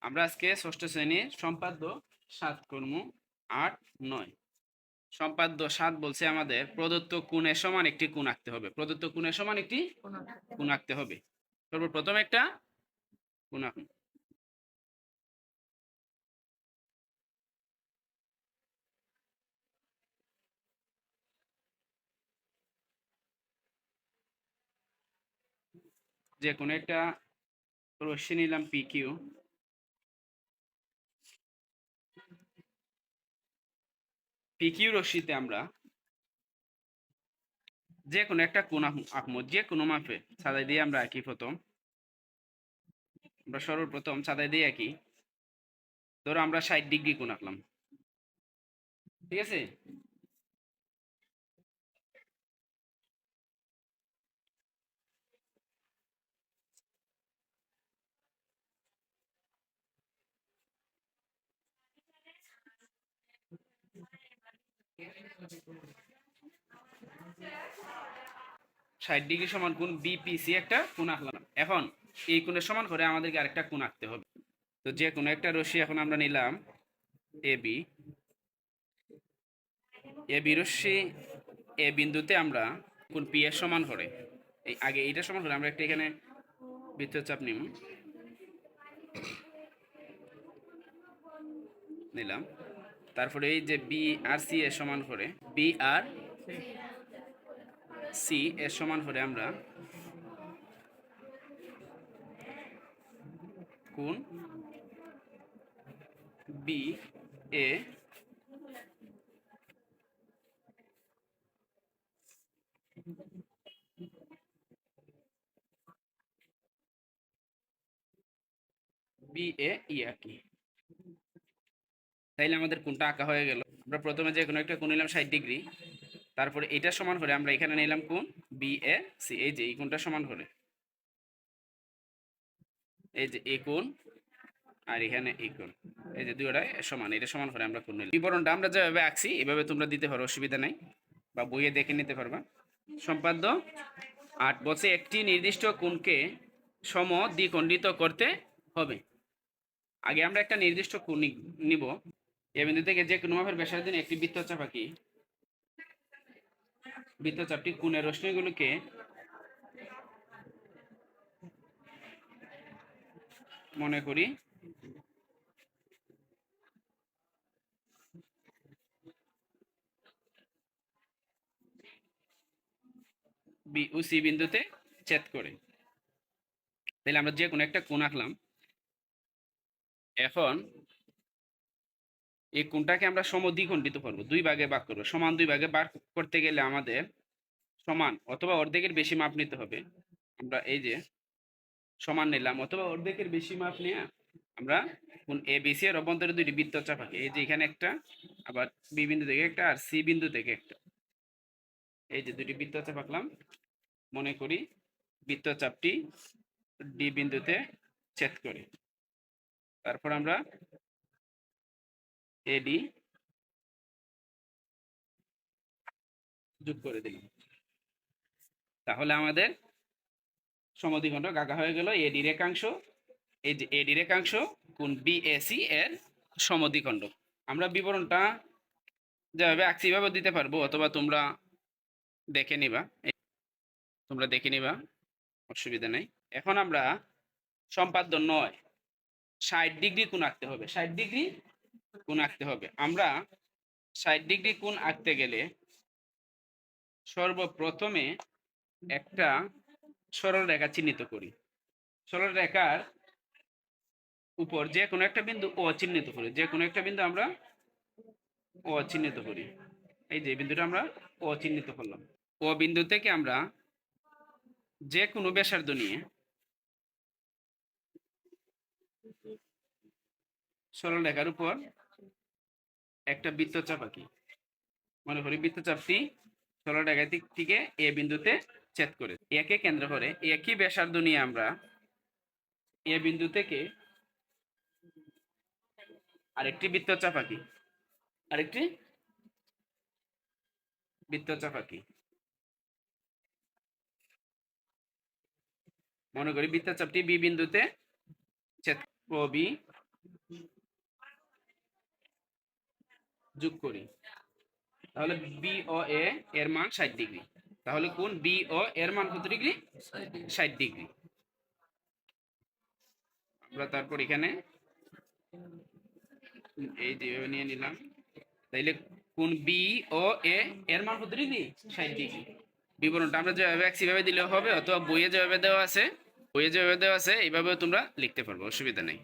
আমরা আজকে ষষ্ঠ শ্রেণীর সম্পাদ্য 7 করব 8, 9। সম্পাদ্য 7 বলছে আমাদের প্রদত্ত কোণের সমান একটি কোণ আঁকতে হবে। প্রদত্ত কোণের সমান একটি কোণ আঁকতে হবে। সর্বপ্রথম একটা কোণ আঁকুন। যে কোনো একটা রশ্মি নিলাম PQ। PQ রশ্মিতে আমরা যে কোনো একটা কোণ আঁকবো, যে কোনো মাপে সাদাই দিয়ে আমরা আঁকি। আমরা সর্বপ্রথম সাদাই দিয়ে আঁকি। ধরো আমরা 60 ডিগ্রি কোণ আঁকলাম, ঠিক আছে। ষাট ডিগ্রি সমান কোণ BPC একটা কোণ আঁকলাম। এখন এই কোণের সমান করে আমাদেরকে আরেকটা কোণ আঁকতে হবে। তো যে কোনো একটা রশ্মি এখন আমরা নিলাম AB। AB রশ্মি এ বিন্দুতে আমরা কোণ P এর সমান করে এই আগে এইটা সমান করে আমরা একটা এখানে বৃত্তচাপ নিলাম। তারপরে এই যে বি আর সি এর সমান করে বি আর সি এর সমান করে আমরা কোণ বি এ BAE আঁকি। তাইলে আমাদের কোণটা আঁকা হয়ে গেল। আমরা প্রথমে যে কোনো একটা কোণ নিলাম 60 ডিগ্রি, তারপরে এটা সমান করে আমরা এখানে নিলাম কোণ BAC। এই যে এই কোণটা সমান করে এই যে এই কোণ আর এখানে এই কোণ, এই যে দুইটাই সমান, এটা সমান করে আমরা কোণ নিলাম। বিবরণটা আমরা যেভাবে আঁকছি এভাবে তোমরা দিতে পারো, অসুবিধা নাই, বা বইয়ে দেখে নিতে পারবা। সম্পাদ্য 8 বলছে একটি নির্দিষ্ট কোণকে সমদ্বিখণ্ডিত করতে হবে। আগে আমরা একটা নির্দিষ্ট কোণ নিব। এ বিন্দু থেকে যে কোনো মাপের ব্যাসার্ধ নিয়ে একটি বৃত্তচাপ আঁকি। বৃত্তচাপটি কোণের রশ্মিগুলোকে মনে করি বি ও সি বিন্দুতে ছেদ করে। তাহলে আমরা যে কোনো একটা কোণ আঁকলাম। এখন এই কোণটাকে আমরা সমদ্বিখণ্ডিত করব, দুই ভাগে ভাগ করব। সমান দুই ভাগে ভাগ করতে গেলে আমাদের সমান অথবা অর্ধেকের বেশি মাপ নিতে হবে। আমরা এই যে সমান নিলাম অথবা অর্ধেকের বেশি মাপ নিয়ে আমরা কোণ ABC এর অভ্যন্তরে দুইটি বৃত্তচাপ আঁকি। এই যে এখানে একটা, আবার বি বিন্দু থেকে একটা, আর সি বিন্দু থেকে একটা। এই যে দুটি বৃত্তচাপ আঁকলাম। মনে করি বৃত্তচাপটি ডি বিন্দুতে ছেদ করে। তারপর আমরা AD যোগ করে দিলাম। তাহলে আমাদের সমদ্বিখণ্ড আঁকা হয়ে গেল। AD রেখাংশ, এই যে AD রেখাংশ কোণ BAC এর সমদ্বিখণ্ড। আমরা বিবরণটা যেভাবে আঁকছি এভাবে দিতে পারবো, অথবা তোমরা দেখে নিবা, অসুবিধা নেই। এখন আমরা সম্পাদ্য 9 60 ডিগ্রি কোণ আঁকতে হবে। 60 ডিগ্রি কোণ আঁকতে হবে। আমরা 60 ডিগ্রি কোণ আঁকতে গেলে সর্বপ্রথমে একটা সরল রেখা চিহ্নিত করি। সরল রেখার উপর যে কোনো একটা বিন্দু ও চিহ্নিত করি। যে কোনো একটা বিন্দু আমরা ও চিহ্নিত করি। এই যে বিন্দুটা আমরা ও চিহ্নিত করলাম। ও বিন্দু থেকে আমরা যে কোনো ব্যাসার্ধ নিয়ে সরল রেখার উপর একটা বৃত্তচাপ আঁকি। মনে করি বৃত্তচাপটি সরল রেখা থেকে এ বিন্দুতে ছেদ করে। একে কেন্দ্র করে একই ব্যাসার্ধ নিয়ে আমরা এ বিন্দু থেকে আরেকটি বৃত্তচাপ আঁকি। আরেকটি বৃত্তচাপ আঁকি। মনে করি বৃত্তচাপটি বি বিন্দুতে ছেদ ও বি যোগ করি, তাহলে বি ও এ এর মান 60 ডিগ্রি। তাহলে কোণ বি ও এর মান কত ডিগ্রি? 60 ডিগ্রি। আমরা তারপর এখানে এই যেভাবে নিয়ে নিলাম, তাইলে কোণ বি ও এ এর মান কত ডিগ্রি? 60 ডিগ্রি। বিবরণটা আমরা যেভাবে সেভাবে দিলেও হবে, অথবা বইয়ে যেভাবে দেওয়া আছে এইভাবেও তোমরা লিখতে পারবে, অসুবিধা নেই।